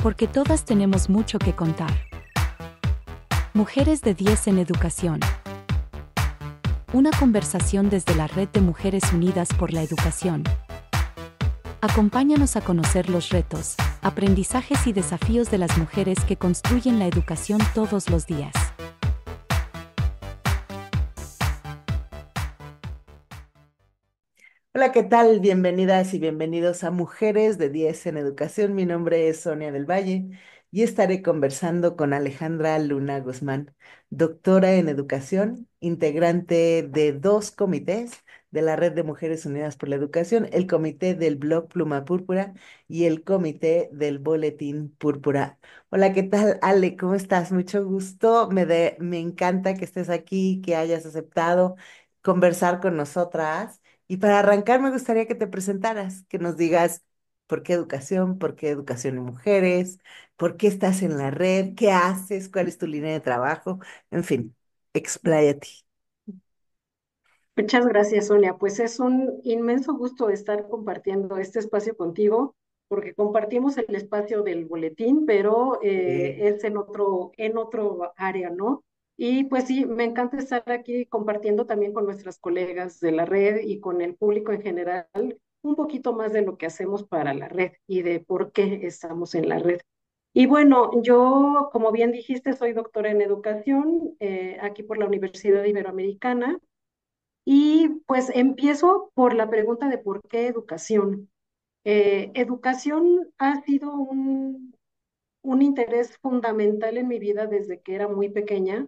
porque todas tenemos mucho que contar. Mujeres de 10 en Educación. Una conversación desde la Red de Mujeres Unidas por la Educación. Acompáñanos a conocer los retos, aprendizajes y desafíos de las mujeres que construyen la educación todos los días. Hola, ¿qué tal? Bienvenidas y bienvenidos a Mujeres de 10 en Educación. Mi nombre es Sonia del Valle y estaré conversando con Alejandra Luna Guzmán, doctora en Educación, integrante de dos comités de la Red de Mujeres Unidas por la Educación, el comité del blog Pluma Púrpura y el comité del Boletín Púrpura. Hola, ¿qué tal, Ale? ¿Cómo estás? Mucho gusto. Me encanta que estés aquí, que hayas aceptado conversar con nosotras. Y para arrancar, me gustaría que te presentaras, que nos digas por qué educación en mujeres, por qué estás en la red, qué haces, cuál es tu línea de trabajo, en fin, expláyate. Muchas gracias, Sonia. Pues es un inmenso gusto estar compartiendo este espacio contigo, porque compartimos el espacio del boletín, pero es en otro área, ¿no? Y pues sí, me encanta estar aquí compartiendo también con nuestras colegas de la red y con el público en general un poquito más de lo que hacemos para la red y de por qué estamos en la red. Y bueno, yo, como bien dijiste, soy doctora en educación aquí por la Universidad Iberoamericana. Y pues empiezo por la pregunta de por qué educación. Educación ha sido un interés fundamental en mi vida desde que era muy pequeña.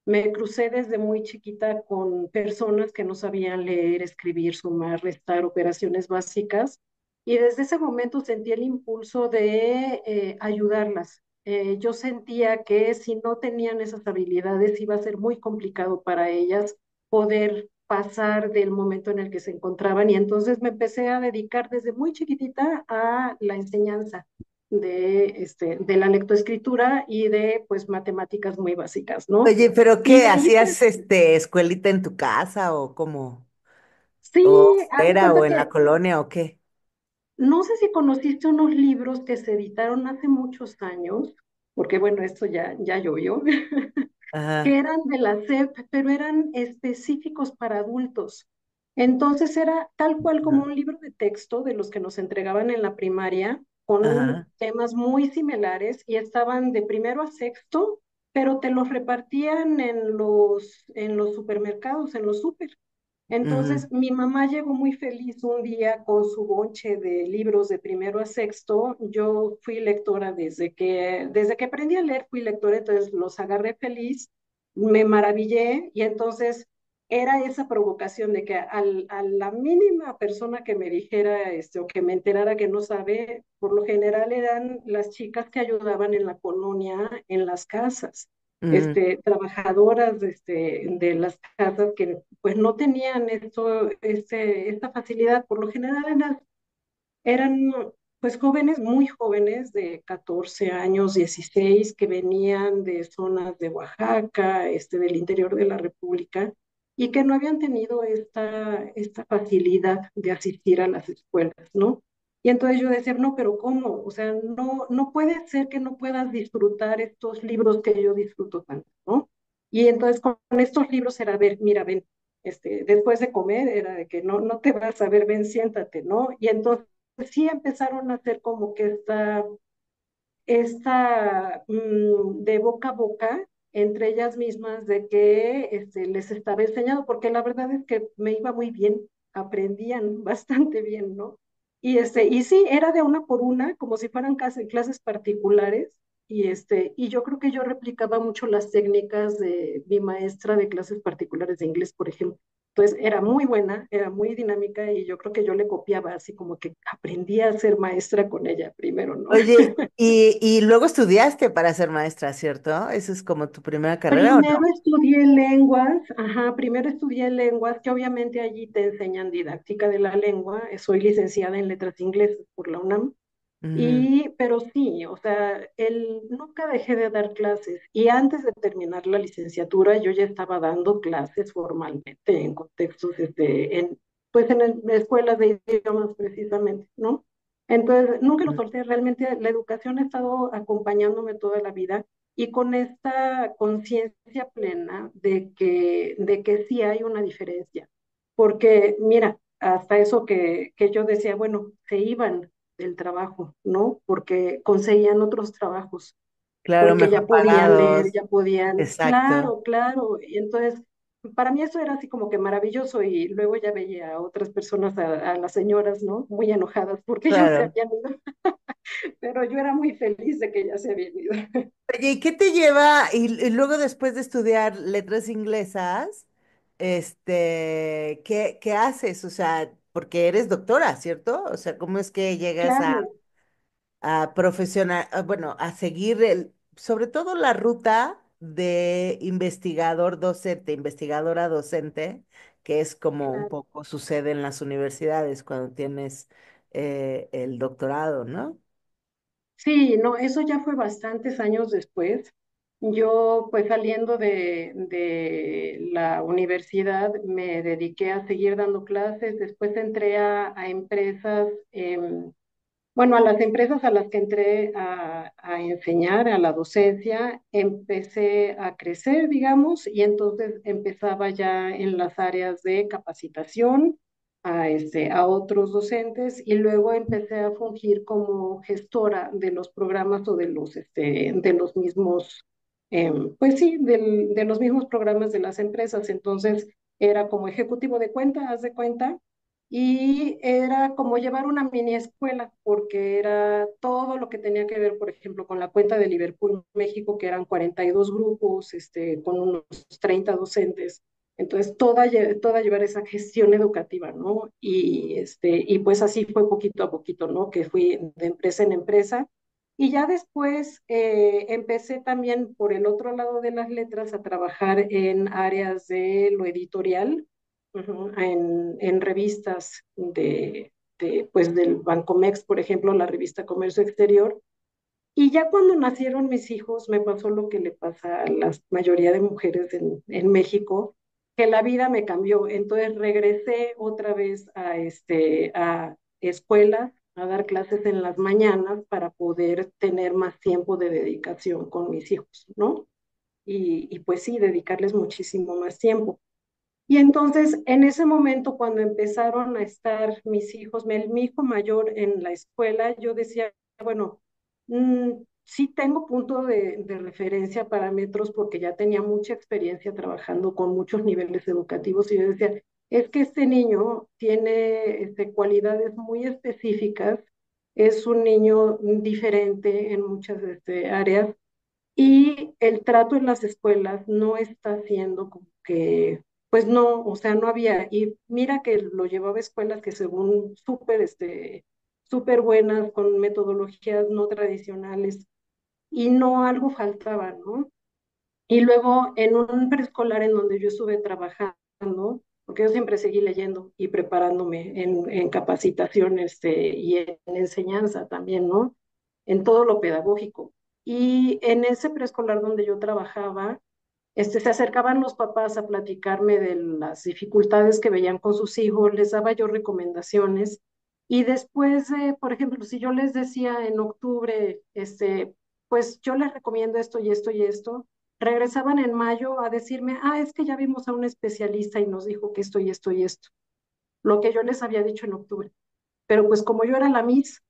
Me crucé desde muy chiquita con personas que no sabían leer, escribir, sumar, restar, operaciones básicas. Y desde ese momento sentí el impulso de ayudarlas. Yo sentía que si no tenían esas habilidades iba a ser muy complicado para ellas poder pasar del momento en el que se encontraban. Y entonces me empecé a dedicar desde muy chiquitita a la enseñanza de la lectoescritura y de pues matemáticas muy básicas, ¿no? Oye, ¿pero Y qué? de ahí ¿Hacías pues escuelita en tu casa o cómo? ¿O sí, haz de fuera o cuenta en la que colonia o qué? no sé si conociste unos libros que se editaron hace muchos años, porque bueno, esto ya llovió, que Ajá, eran de la SEP, pero eran específicos para adultos. Entonces era tal cual como ajá, un libro de texto de los que nos entregaban en la primaria, con ajá, temas muy similares y estaban de primero a sexto, pero te los repartían en los supermercados, en los súper. ujú. Entonces, mi mamá llegó muy feliz un día con su bonche de libros de primero a sexto. Yo fui lectora desde que aprendí a leer, fui lectora, entonces los agarré feliz, me maravillé y entonces era esa provocación de que a la mínima persona que me dijera o que me enterara que no sabe, por lo general eran las chicas que ayudaban en la colonia, en las casas Ujú. trabajadoras de las casas que pues no tenían esta facilidad. Por lo general eran pues jóvenes, muy jóvenes de 14 años, 16 que venían de zonas de Oaxaca, del interior de la República, y que no habían tenido esta facilidad de asistir a las escuelas, ¿no? Y entonces yo decía, no, pero ¿cómo? O sea, no puede ser que no puedas disfrutar estos libros que yo disfruto tanto, ¿no? Y entonces con estos libros era, a ver, mira, ven, después de comer era de que no te vas a ver, ven, siéntate, ¿no? Y entonces sí empezaron a hacer como que de boca a boca entre ellas mismas de que les estaba enseñando, porque la verdad es que me iba muy bien, aprendían bastante bien, ¿no? Y sí, era de una por una, como si fueran clases particulares, y yo creo que yo replicaba mucho las técnicas de mi maestra de clases particulares de inglés, por ejemplo. Entonces era muy buena, era muy dinámica y yo creo que yo le copiaba, así como que aprendí a ser maestra con ella primero, ¿no? Oye, y luego estudiaste para ser maestra, ¿cierto? ¿Esa es como tu primera carrera o no? Primero estudié lenguas, ajá, primero estudié lenguas, que obviamente allí te enseñan didáctica de la lengua. Soy licenciada en letras inglesas por la UNAM, Ujú, pero sí, o sea, nunca dejé de dar clases y antes de terminar la licenciatura yo ya estaba dando clases formalmente en contextos, pues en escuelas de idiomas precisamente, ¿no? Entonces, nunca lo Mm. solté, realmente la educación ha estado acompañándome toda la vida y con esta conciencia plena de que sí hay una diferencia. Porque, mira, hasta eso que yo decía, bueno, se iban del trabajo, ¿no? Porque conseguían otros trabajos, Claro, porque mejor ya podían leer, pagados. ya podían, Exacto. claro, claro. Y entonces, para mí eso era así como que maravilloso y luego ya veía a otras personas, a las señoras, ¿no? Muy enojadas porque ellos se Claro. habían ido, pero yo era muy feliz de que ya se habían ido. Oye, ¿y qué te lleva? Y luego después de estudiar letras inglesas, ¿qué haces? O sea, porque eres doctora, ¿cierto? O sea, ¿cómo es que llegas Claro, a profesional, bueno, a seguir sobre todo la ruta de investigador docente, investigadora docente, que es como un claro. poco sucede en las universidades cuando tienes el doctorado, ¿no? Sí, no, eso ya fue bastantes años después. Yo, pues saliendo de la universidad, me dediqué a seguir dando clases. Después entré a empresas, bueno, a las empresas a las que entré a enseñar, a la docencia, empecé a crecer, digamos, y entonces empezaba ya en las áreas de capacitación a otros docentes y luego empecé a fungir como gestora de los programas o de los mismos, pues sí, de los mismos programas de las empresas. Entonces era como ejecutivo de cuenta, haz de cuenta, y era como llevar una mini escuela, porque era todo lo que tenía que ver, por ejemplo, con la cuenta de Liverpool, México, que eran 42 grupos, con unos 30 docentes. Entonces, toda llevar esa gestión educativa, ¿no? Y pues así fue poquito a poquito, ¿no? Que fui de empresa en empresa. Y ya después empecé también por el otro lado de las letras a trabajar en áreas de lo editorial, en revistas pues del Bancomex, por ejemplo, la revista Comercio Exterior. Y ya cuando nacieron mis hijos, me pasó lo que le pasa a la mayoría de mujeres en México, que la vida me cambió. Entonces regresé otra vez a escuelas, a dar clases en las mañanas para poder tener más tiempo de dedicación con mis hijos, ¿no? Y pues sí, dedicarles muchísimo más tiempo. Y entonces, en ese momento, cuando empezaron a estar mis hijos, mi hijo mayor en la escuela, yo decía, bueno, sí tengo punto de referencia, parámetros, porque ya tenía mucha experiencia trabajando con muchos niveles educativos, y yo decía, es que este niño tiene cualidades muy específicas, es un niño diferente en muchas áreas, y el trato en las escuelas no está siendo como que, pues no, o sea, no había, y mira que lo llevaba a escuelas que según súper buenas, con metodologías no tradicionales, y no, algo faltaba, ¿no? Y luego en un preescolar en donde yo estuve trabajando, porque yo siempre seguí leyendo y preparándome en capacitación y en enseñanza también, ¿no? En todo lo pedagógico. Y en ese preescolar donde yo trabajaba, se acercaban los papás a platicarme de las dificultades que veían con sus hijos, les daba yo recomendaciones. Y después, por ejemplo, si yo les decía en octubre, pues yo les recomiendo esto y esto y esto, regresaban en mayo a decirme, ah, es que ya vimos a un especialista y nos dijo que esto y esto y esto, lo que yo les había dicho en octubre. Pero pues como yo era la Miss,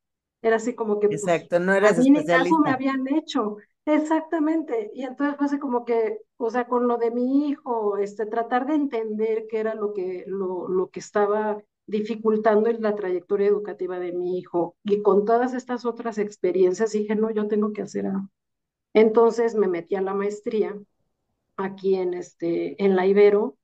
era así como que pues Exacto, no a eras mí ni caso me especialista. habían hecho. Exactamente. Y entonces fue así como que, o sea, con lo de mi hijo, tratar de entender qué era lo que estaba dificultando en la trayectoria educativa de mi hijo. Y con todas estas otras experiencias dije, no, yo tengo que hacer algo. Entonces me metí a la maestría aquí en la Ibero,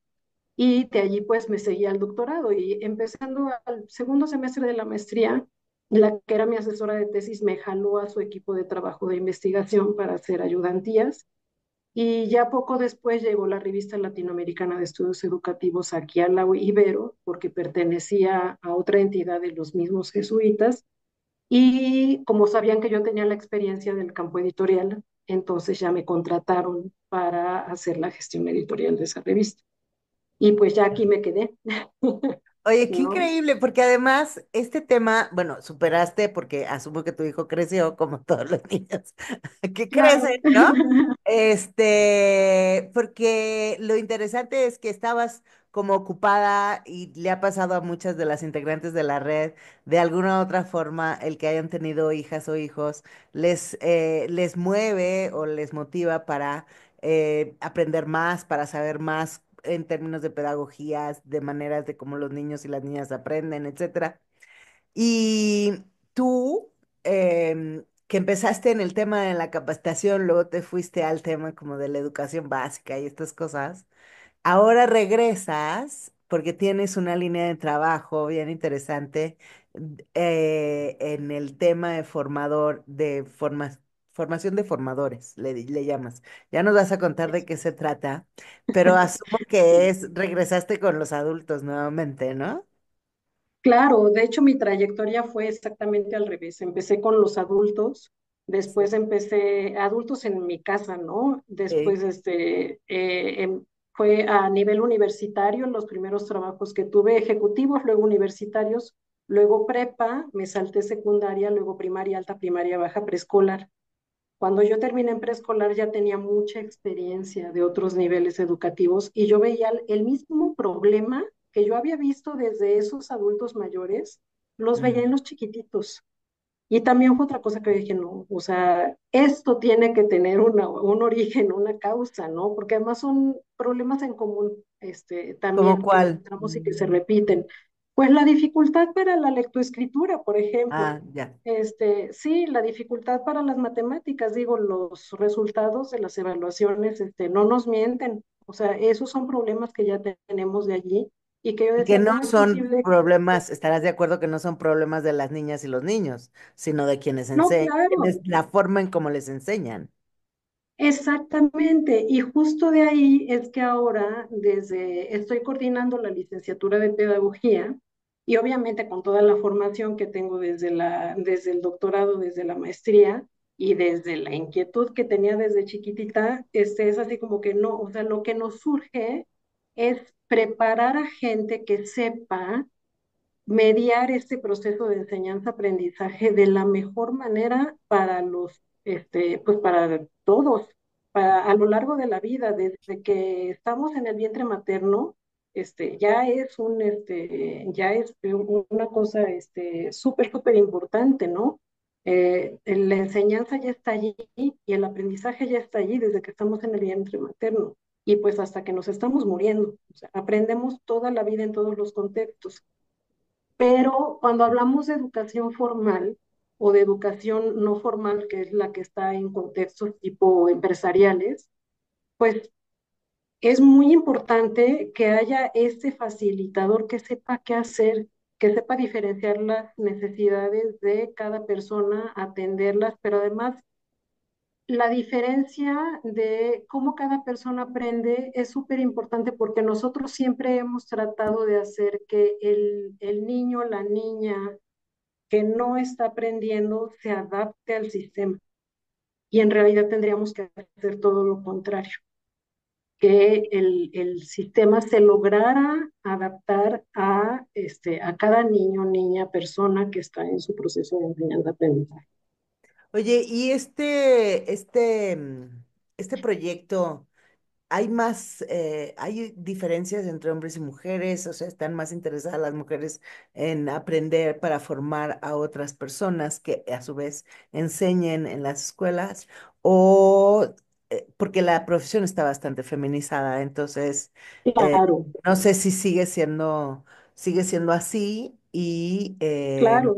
y de allí pues me seguí al doctorado, y empezando al segundo semestre de la maestría, la que era mi asesora de tesis me jaló a su equipo de trabajo de investigación para hacer ayudantías, y ya poco después llegó la revista latinoamericana de estudios educativos aquí a la Ibero, porque pertenecía a otra entidad de los mismos jesuitas, y como sabían que yo tenía la experiencia del campo editorial, entonces ya me contrataron para hacer la gestión editorial de esa revista. Y pues ya aquí me quedé. Oye, qué ¿no? increíble, porque además este tema, bueno, superaste porque asumo que tu hijo creció como todos los niños que crecen, Claro. ¿no? Porque lo interesante es que estabas como ocupada y le ha pasado a muchas de las integrantes de la red, de alguna u otra forma, el que hayan tenido hijas o hijos, les mueve o les motiva para aprender más, para saber más en términos de pedagogías, de maneras de cómo los niños y las niñas aprenden, etcétera. Y tú, que empezaste en el tema de la capacitación, luego te fuiste al tema como de la educación básica y estas cosas. Ahora regresas porque tienes una línea de trabajo bien interesante en el tema de formación de formadores, le llamas. Ya nos vas a contar de qué se trata, pero asumo que regresaste con los adultos nuevamente, ¿no? Claro, de hecho mi trayectoria fue exactamente al revés. Empecé con los adultos, Sí. después empecé adultos en mi casa, ¿no? Sí. Después fue a nivel universitario los primeros trabajos que tuve, ejecutivos, luego universitarios, luego prepa, me salté secundaria, luego primaria, alta primaria, baja preescolar. Cuando yo terminé en preescolar ya tenía mucha experiencia de otros niveles educativos y yo veía el mismo problema que yo había visto desde esos adultos mayores, los veía Mm. en los chiquititos. Y también fue otra cosa que dije, no, o sea, esto tiene que tener un origen, una causa, ¿no? Porque además son problemas en común, ¿Cómo también que cuál? encontramos y que se repiten. Pues la dificultad para la lectoescritura, por ejemplo. Ah, ya. Sí, la dificultad para las matemáticas, digo, los resultados de las evaluaciones, no nos mienten. O sea, esos son problemas que ya tenemos de allí y que yo Y que decía, no ¿cómo es son posible? problemas, estarás de acuerdo que no son problemas de las niñas y los niños, sino de quienes No, enseñan, claro. es la forma en cómo les enseñan. Exactamente, y justo de ahí es que ahora estoy coordinando la licenciatura de pedagogía y obviamente con toda la formación que tengo desde el doctorado, desde la maestría y desde la inquietud que tenía desde chiquitita, es así como que no, o sea, lo que nos surge es preparar a gente que sepa mediar este proceso de enseñanza-aprendizaje de la mejor manera para pues para todos, a lo largo de la vida, desde que estamos en el vientre materno, ya es una cosa, súper, súper importante, ¿no? La enseñanza ya está allí y el aprendizaje ya está allí desde que estamos en el vientre materno. Y pues hasta que nos estamos muriendo, o sea, aprendemos toda la vida en todos los contextos. Pero cuando hablamos de educación formal o de educación no formal, que es la que está en contextos tipo empresariales, pues es muy importante que haya este facilitador que sepa qué hacer, que sepa diferenciar las necesidades de cada persona, atenderlas, pero además la diferencia de cómo cada persona aprende es súper importante porque nosotros siempre hemos tratado de hacer que el niño, la niña que no está aprendiendo se adapte al sistema. Y en realidad tendríamos que hacer todo lo contrario, que el sistema se lograra adaptar a cada niño, niña, persona que está en su proceso de enseñanza-aprendizaje. Oye, y este proyecto, hay diferencias entre hombres y mujeres, o sea, están más interesadas las mujeres en aprender para formar a otras personas que a su vez enseñen en las escuelas, o porque la profesión está bastante feminizada, entonces eh, Claro, no sé si sigue siendo así y claro.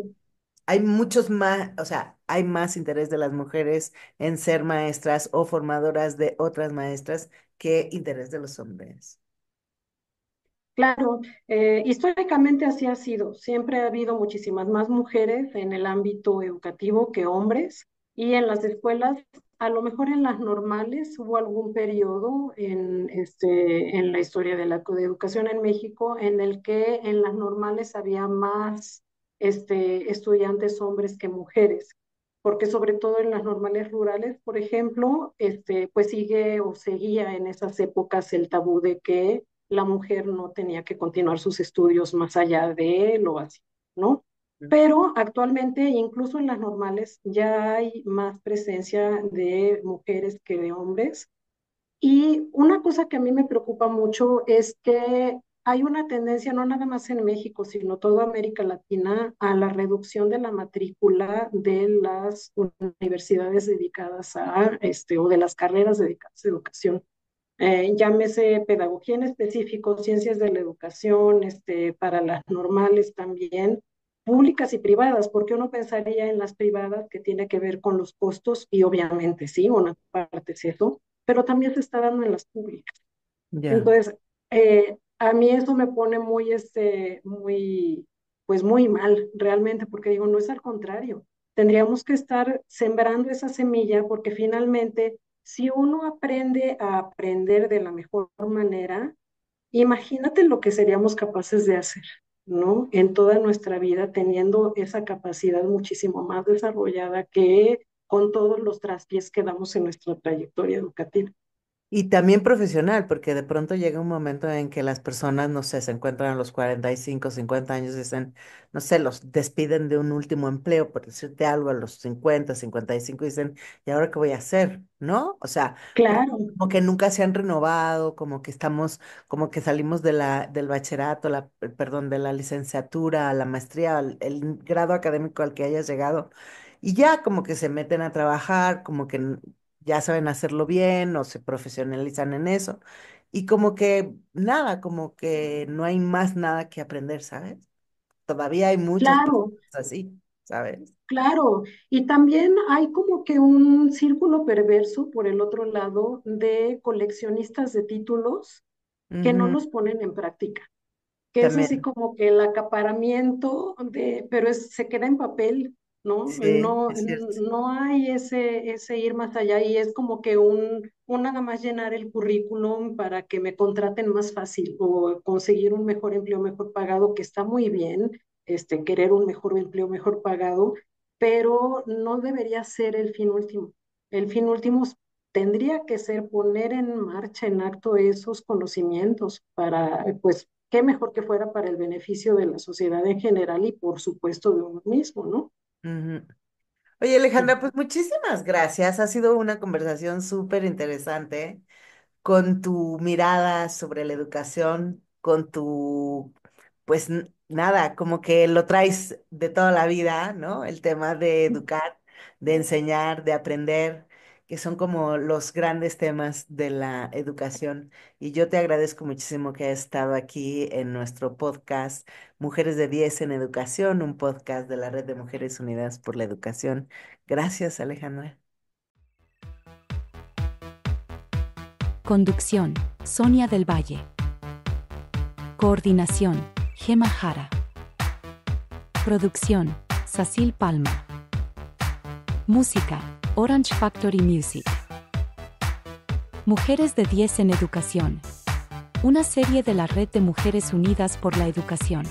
hay muchos más, o sea, hay más interés de las mujeres en ser maestras o formadoras de otras maestras que interés de los hombres. Claro, históricamente así ha sido. Siempre ha habido muchísimas más mujeres en el ámbito educativo que hombres y en las escuelas, a lo mejor en las normales hubo algún periodo en la historia de la coeducación en México en el que en las normales había más estudiantes hombres que mujeres, porque sobre todo en las normales rurales, por ejemplo, pues sigue o seguía en esas épocas el tabú de que la mujer no tenía que continuar sus estudios más allá de él o así, ¿no? Mm. Pero actualmente, incluso en las normales, ya hay más presencia de mujeres que de hombres. Y una cosa que a mí me preocupa mucho es que hay una tendencia, no nada más en México, sino toda América Latina, a la reducción de la matrícula de las universidades dedicadas a, o de las carreras dedicadas a educación. Llámese pedagogía en específico, ciencias de la educación, para las normales también, públicas y privadas, porque uno pensaría en las privadas que tiene que ver con los costos, y obviamente sí, una parte es eso, pero también se está dando en las públicas. Ya. Entonces, a mí eso me pone muy, pues muy mal realmente, porque digo, no es al contrario. Tendríamos que estar sembrando esa semilla porque finalmente, si uno aprende a aprender de la mejor manera, imagínate lo que seríamos capaces de hacer, ¿no? En toda nuestra vida, teniendo esa capacidad muchísimo más desarrollada que con todos los traspiés que damos en nuestra trayectoria educativa. Y también profesional, porque de pronto llega un momento en que las personas, no sé, se encuentran a los 45, 50 años y dicen, no sé, los despiden de un último empleo, por decirte algo, a los 50, 55 y dicen, ¿y ahora qué voy a hacer? ¿No? O sea, porque Claro, como que nunca se han renovado, como que estamos, como que salimos del bachillerato, perdón, de la licenciatura, a la maestría, el grado académico al que hayas llegado. Y ya como que se meten a trabajar, como que ya saben hacerlo bien o se profesionalizan en eso. Y como que nada, como que no hay más nada que aprender, ¿sabes? Todavía hay muchas personas claro, así, ¿sabes? claro. Y también hay como que un círculo perverso por el otro lado de coleccionistas de títulos que no Ujú. los ponen en práctica, que es así También, como que el acaparamiento de, pero se queda en papel, ¿no? sí, es cierto. No hay ese ir más allá y es como que un nada más llenar el currículum para que me contraten más fácil o conseguir un mejor empleo mejor pagado, que está muy bien, querer un mejor empleo mejor pagado, pero no debería ser el fin último. El fin último tendría que ser poner en marcha, en acto esos conocimientos para, pues, qué mejor que fuera para el beneficio de la sociedad en general y por supuesto de uno mismo, ¿no? Ujú. Oye, Alejandra, pues muchísimas gracias. Ha sido una conversación súper interesante, con tu mirada sobre la educación, con tu, pues nada, como que lo traes de toda la vida, ¿no? El tema de educar, de enseñar, de aprender, que son como los grandes temas de la educación. Y yo te agradezco muchísimo que hayas estado aquí en nuestro podcast Mujeres de 10 en Educación, un podcast de la Red de Mujeres Unidas por la Educación. Gracias, Alejandra. Conducción, Sonia del Valle. Coordinación, Gema Jara. Producción, Cecil Palma. Música, Orange Factory Music. Mujeres de 10 en Educación. Una serie de la Red de Mujeres Unidas por la Educación.